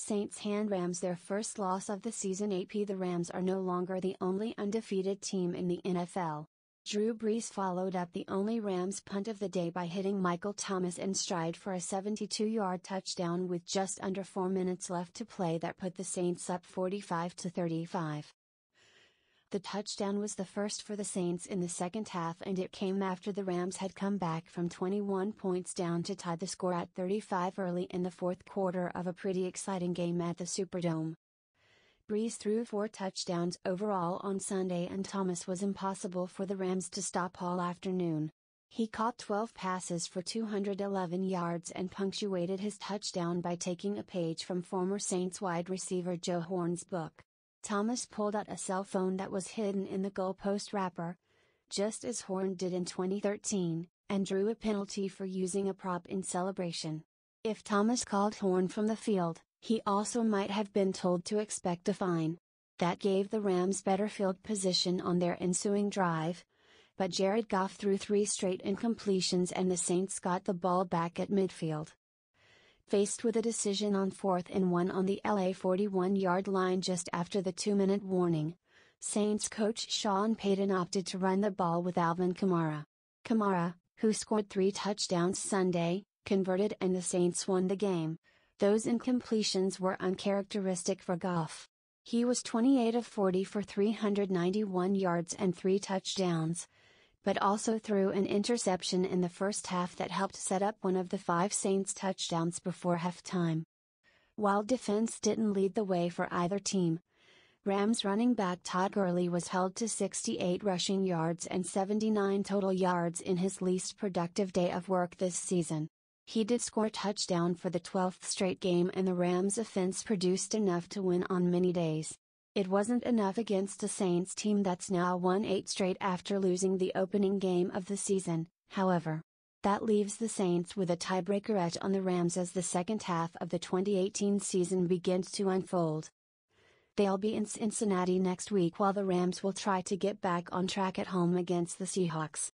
Saints hand Rams their first loss of the season. The Rams are no longer the only undefeated team in the NFL. Drew Brees followed up the only Rams punt of the day by hitting Michael Thomas in stride for a 72-yard touchdown with just under 4 minutes left to play that put the Saints up 45-35. The touchdown was the first for the Saints in the second half, and it came after the Rams had come back from 21 points down to tie the score at 35 early in the fourth quarter of a pretty exciting game at the Superdome. Brees threw 4 touchdowns overall on Sunday, and Thomas was impossible for the Rams to stop all afternoon. He caught 12 passes for 211 yards and punctuated his touchdown by taking a page from former Saints wide receiver Joe Horn's book. Thomas pulled out a cell phone that was hidden in the goalpost wrapper, just as Horn did in 2013, and drew a penalty for using a prop in celebration. If Thomas called Horn from the field, he also might have been told to expect a fine. That gave the Rams better field position on their ensuing drive, but Jared Goff threw 3 straight incompletions and the Saints got the ball back at midfield. Faced with a decision on 4th and 1 on the LA 41-yard line just after the 2-minute warning, Saints coach Sean Payton opted to run the ball with Alvin Kamara. Kamara, who scored 3 touchdowns Sunday, converted and the Saints won the game. Those incompletions were uncharacteristic for Goff. He was 28 of 40 for 391 yards and 3 touchdowns, but also threw an interception in the first half that helped set up one of the 5 Saints touchdowns before halftime. While defense didn't lead the way for either team, Rams running back Todd Gurley was held to 68 rushing yards and 79 total yards in his least productive day of work this season. He did score a touchdown for the 12th straight game, and the Rams offense produced enough to win on many days. It wasn't enough against a Saints team that's now won 8 straight after losing the opening game of the season, however. That leaves the Saints with a tiebreaker edge on the Rams as the second half of the 2018 season begins to unfold. They'll be in Cincinnati next week, while the Rams will try to get back on track at home against the Seahawks.